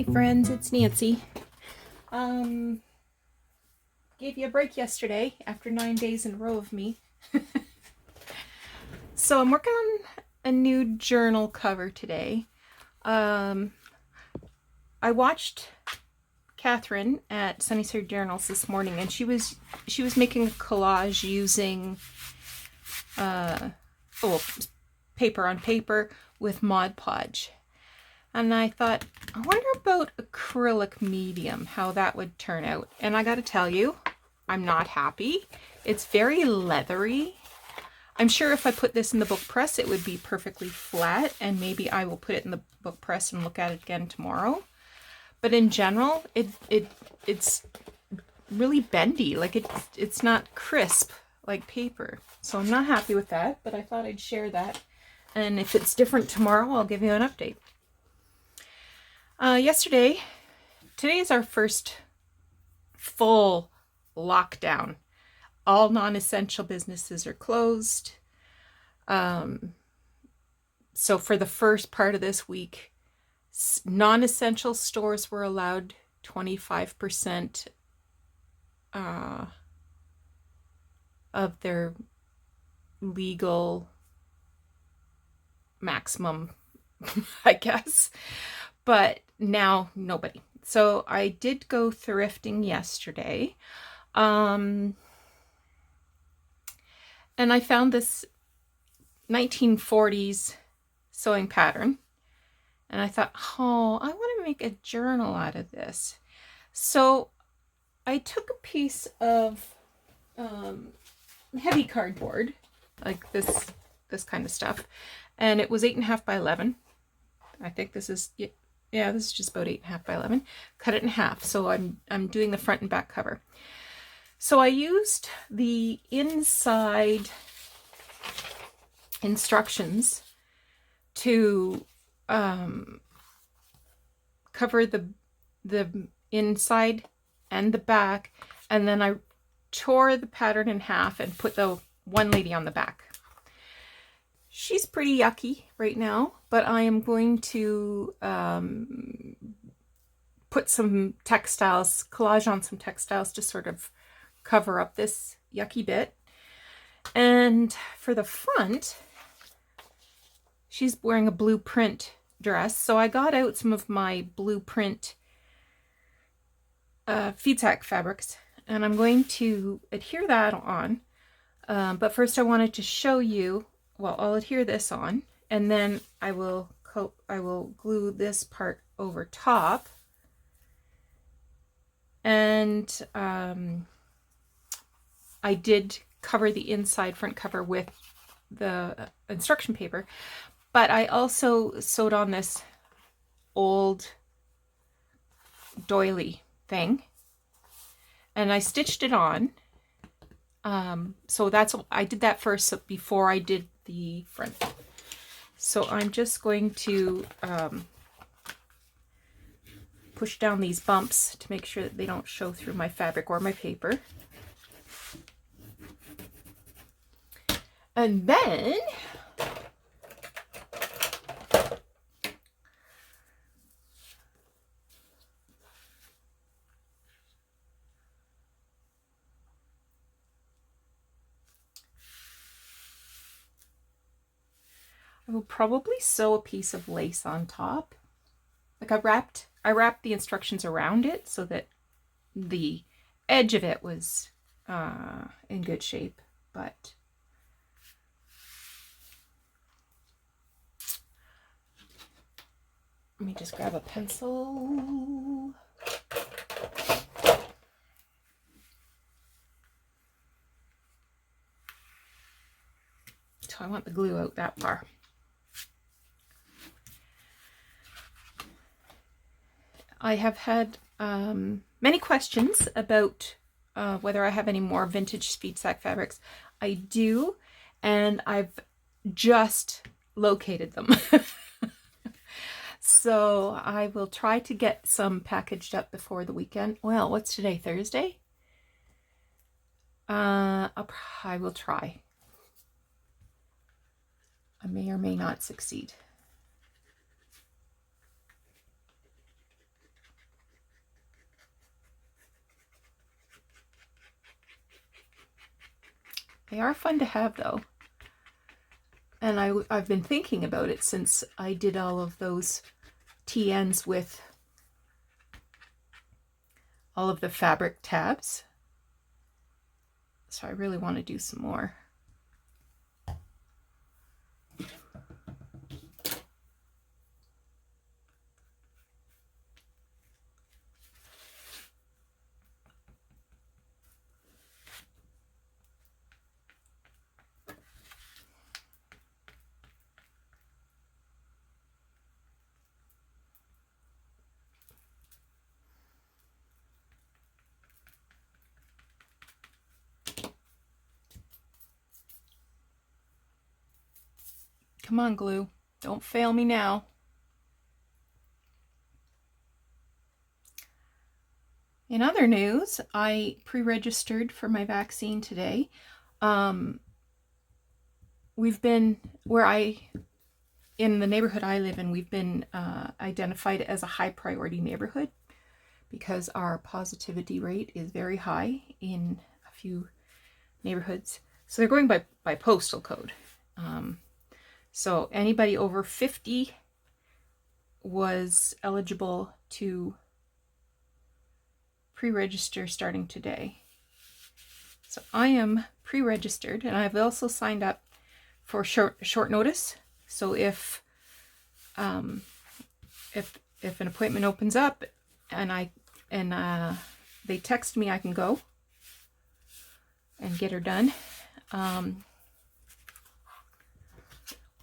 Hi friends, it's Nancy. Gave you a break yesterday after 9 days in a row of me. So I'm working on a new journal cover today. I watched Catherine at Sunnyside Journals this morning, and she was making a collage using paper on paper with Mod Podge. And I thought, I wonder about acrylic medium, how that would turn out. And I gotta tell you, I'm not happy. It's very leathery. I'm sure if I put this in the book press, it would be perfectly flat, and maybe I will put it in the book press and look at it again tomorrow. But in general, it's really bendy. Like it's not crisp like paper. So I'm not happy with that, but I thought I'd share that. And if it's different tomorrow, I'll give you an update. Today is our first full lockdown. All non-essential businesses are closed. So for the first part of this week, non-essential stores were allowed 25% of their legal maximum, I guess. But now nobody. So I did go thrifting yesterday. And I found this 1940s sewing pattern. And I thought, oh, I want to make a journal out of this. So I took a piece of heavy cardboard, like this kind of stuff. And it was 8.5 by 11. I think this is, yeah, this is just about 8.5 by 11. Cut it in half. So I'm doing the front and back cover. So I used the inside instructions to cover the inside and the back, and then I tore the pattern in half and put the one lady on the back. She's pretty yucky right now, but I am going to put some textiles, collage on some textiles to sort of cover up this yucky bit. And for the front, she's wearing a blueprint dress. So I got out some of my blueprint feed sack fabrics, and I'm going to adhere that on. But first I wanted to show you, well, I'll adhere this on, and then I will glue this part over top. And I did cover the inside front cover with the instruction paper, but I also sewed on this old doily thing, and I stitched it on. So I did that first before I did the front. So I'm just going to push down these bumps to make sure that they don't show through my fabric or my paper. And then I will probably sew a piece of lace on top. Like I wrapped the instructions around it so that the edge of it was in good shape, but let me just grab a pencil. So I want the glue out that far. I have had many questions about whether I have any more vintage feed sack fabrics. I do, and I've just located them. So I will try to get some packaged up before the weekend. Well, what's today? Thursday? I will try. I may or may not succeed. They are fun to have, though. And I've been thinking about it since I did all of those TNs with all of the fabric tabs. So I really want to do some more. Come on, glue. Don't fail me now. In other news, I pre-registered for my vaccine today. We've been, in the neighborhood I live in, we've been identified as a high priority neighborhood because our positivity rate is very high in a few neighborhoods. So they're going by postal code. So anybody over 50 was eligible to pre-register starting today. So I am pre-registered, and I've also signed up for short notice. So if an appointment opens up and they text me, I can go and get her done.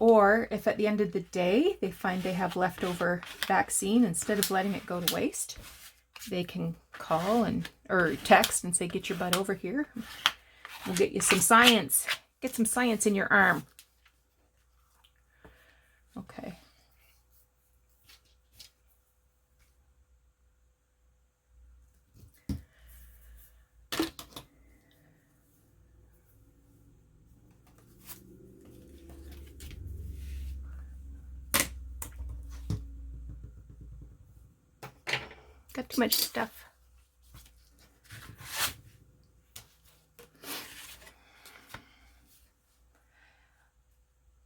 Or if at the end of the day they find they have leftover vaccine, instead of letting it go to waste, they can call or text and say, get your butt over here. We'll get you some science. Get some science in your arm. Okay. Got too much stuff.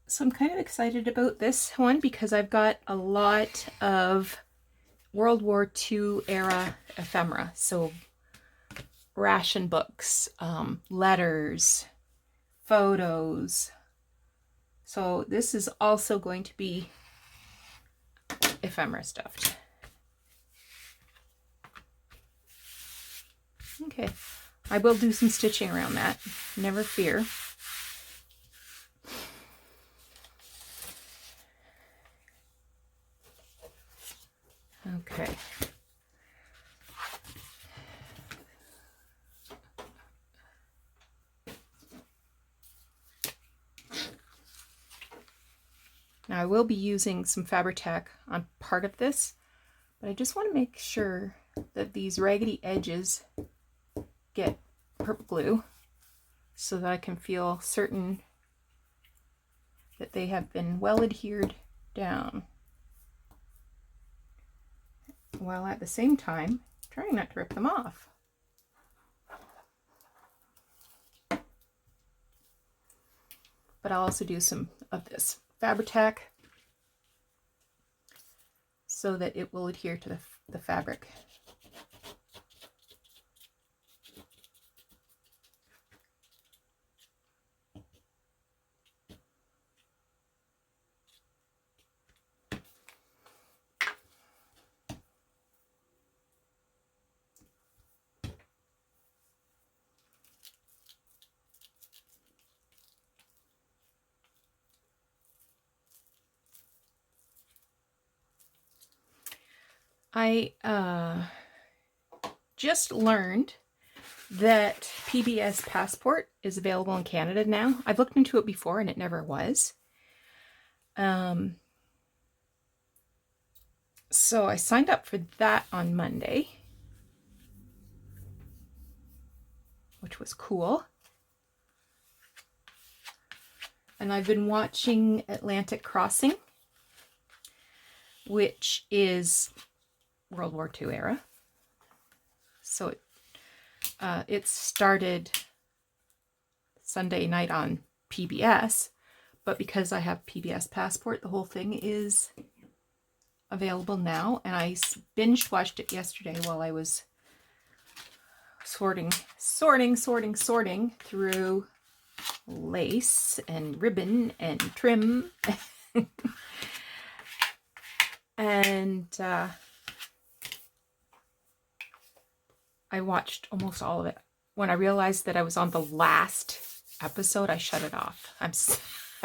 So I'm kind of excited about this one because I've got a lot of World War II era ephemera. So ration books, letters, photos. So this is also going to be ephemera stuffed. Okay, I will do some stitching around that, never fear. Okay. Now I will be using some Fabri-Tac on part of this, but I just want to make sure that these raggedy edges get purple glue so that I can feel certain that they have been well adhered down, while at the same time trying not to rip them off. But I'll also do some of this Fabri-Tac so that it will adhere to the fabric. I just learned that PBS Passport is available in Canada now. I've looked into it before and it never was. So I signed up for that on Monday, which was cool. And I've been watching Atlantic Crossing, which is World War II era. So it started Sunday night on PBS, but because I have PBS Passport, the whole thing is available now, and I binge watched it yesterday while I was sorting through lace and ribbon and trim. And I watched almost all of it. When I realized that I was on the last episode, I shut it off. I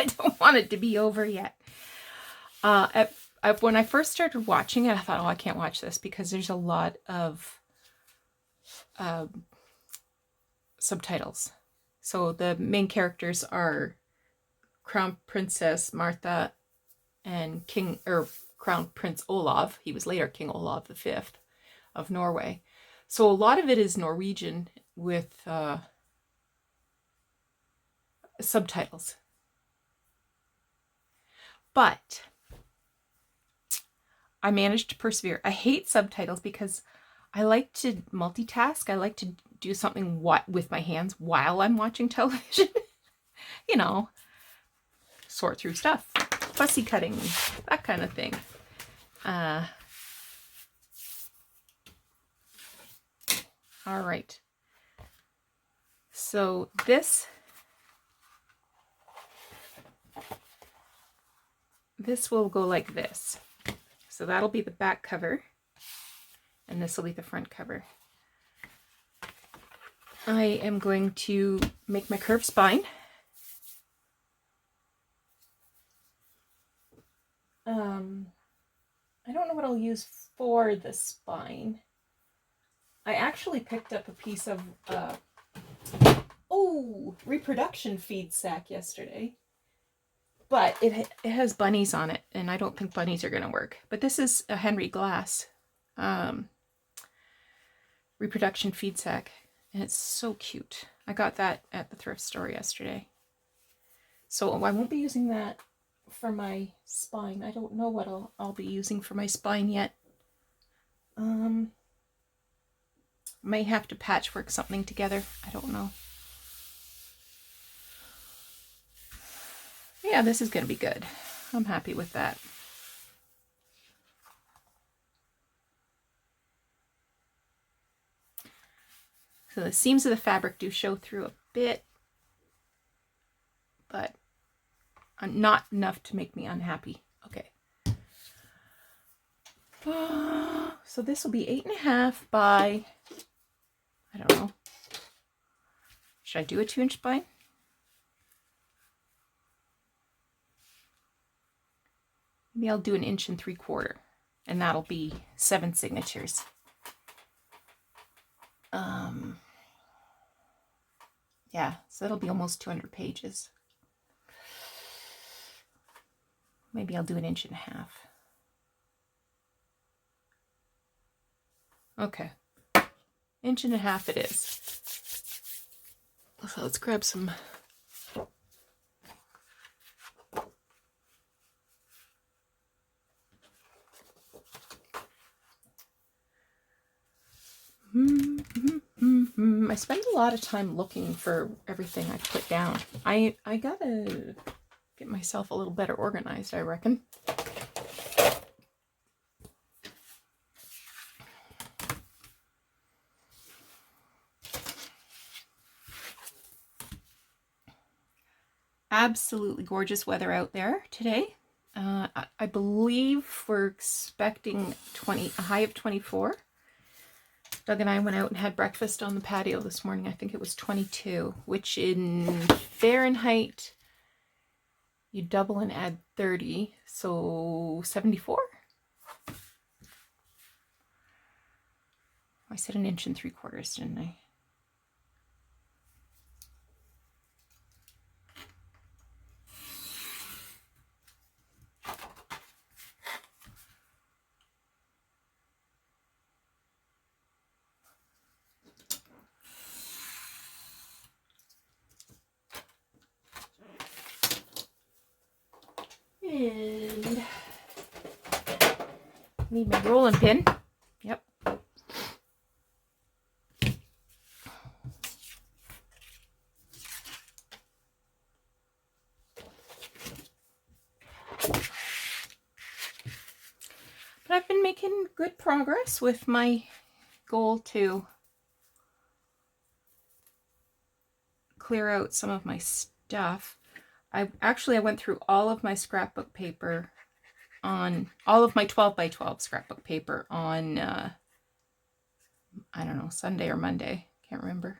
don't want it to be over yet. When I first started watching it, I thought, oh, I can't watch this because there's a lot of subtitles. So the main characters are Crown Princess Martha and Crown Prince Olav. He was later King Olav V of Norway. So a lot of it is Norwegian with subtitles. But I managed to persevere. I hate subtitles because I like to multitask. I like to do something with my hands while I'm watching television. You know, sort through stuff, fussy cutting, that kind of thing. All right. So this will go like this. So that'll be the back cover, and this will be the front cover. I am going to make my curved spine. I don't know what I'll use for the spine. I actually picked up a piece of reproduction feed sack yesterday, but it has bunnies on it, and I don't think bunnies are going to work. But this is a Henry Glass reproduction feed sack, and it's so cute. I got that at the thrift store yesterday. So I won't be using that for my spine. I don't know what I'll be using for my spine yet. May have to patchwork something together. I don't know. Yeah, this is going to be good. I'm happy with that. So the seams of the fabric do show through a bit, but not enough to make me unhappy. Okay. So this will be 8.5 by, I don't know. Should I do a 2-inch spine? Maybe I'll do 1 3/4 inches, and that'll be 7 signatures. Yeah, so that'll be almost 200 pages. Maybe I'll do 1.5 inches. Okay, 1.5 inches it is. So let's grab some. I spend a lot of time looking for everything I put down. I gotta get myself a little better organized, I reckon. Absolutely gorgeous weather out there today. I believe we're expecting a high of 24. Doug and I went out and had breakfast on the patio this morning. I think it was 22, which in Fahrenheit, you double and add 30, so 74. I said 1 3/4 inches, didn't I? And need my rolling pin. Yep. But I've been making good progress with my goal to clear out some of my stuff. I went through all of my scrapbook paper on all of my 12 by 12 scrapbook paper on I don't know, Sunday or Monday, can't remember.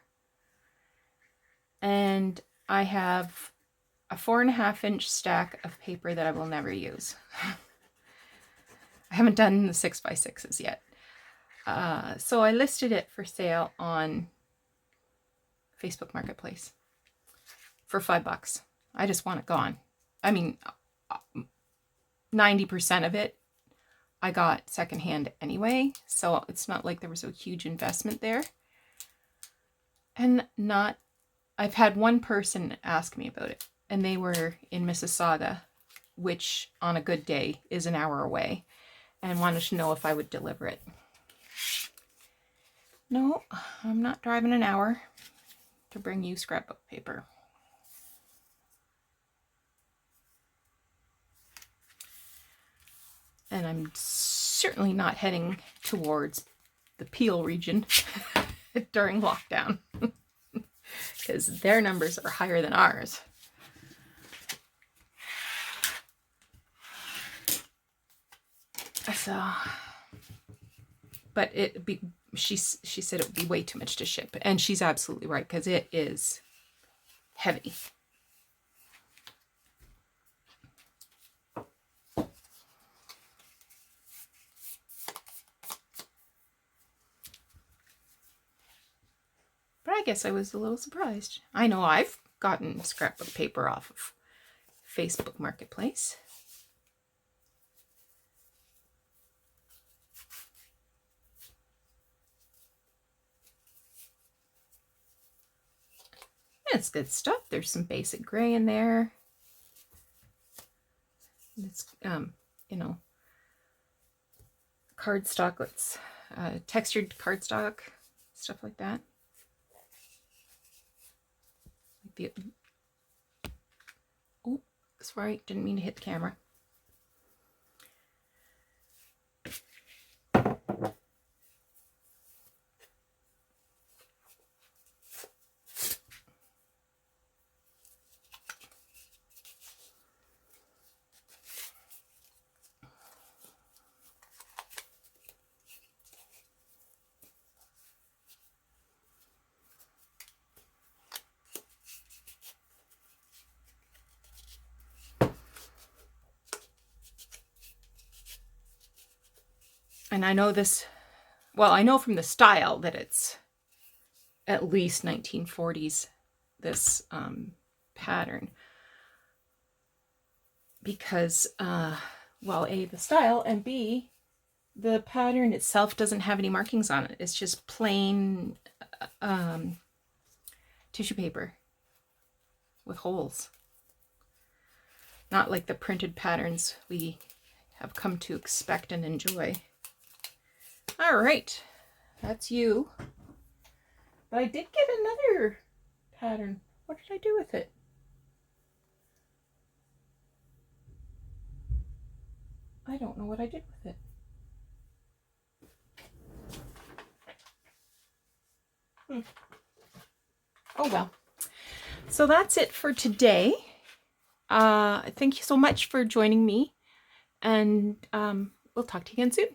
And I have a 4.5-inch stack of paper that I will never use. I haven't done the 6x6s yet. So I listed it for sale on Facebook Marketplace for $5. I just want it gone. I mean, 90% of it I got secondhand anyway, so it's not like there was a huge investment there. And I've had one person ask me about it, and they were in Mississauga, which on a good day is an hour away, and wanted to know if I would deliver it. No, I'm not driving an hour to bring you scrapbook paper. And I'm certainly not heading towards the Peel region during lockdown because their numbers are higher than ours. So, but she said it would be way too much to ship, and she's absolutely right because it is heavy. But I guess I was a little surprised. I know I've gotten scrapbook paper off of Facebook Marketplace. It's good stuff. There's some basic gray in there. It's, cardstock. It's textured cardstock, stuff like that. Oh, sorry, didn't mean to hit the camera. And I know this, well, I know from the style that it's at least 1940s, this pattern. Because, well, A, the style, and B, the pattern itself doesn't have any markings on it. It's just plain tissue paper with holes. Not like the printed patterns we have come to expect and enjoy. All right, that's you. But I did get another pattern. What did I do with it? I don't know what I did with it. Oh well. So that's it for today. Thank you so much for joining me, and we'll talk to you again soon.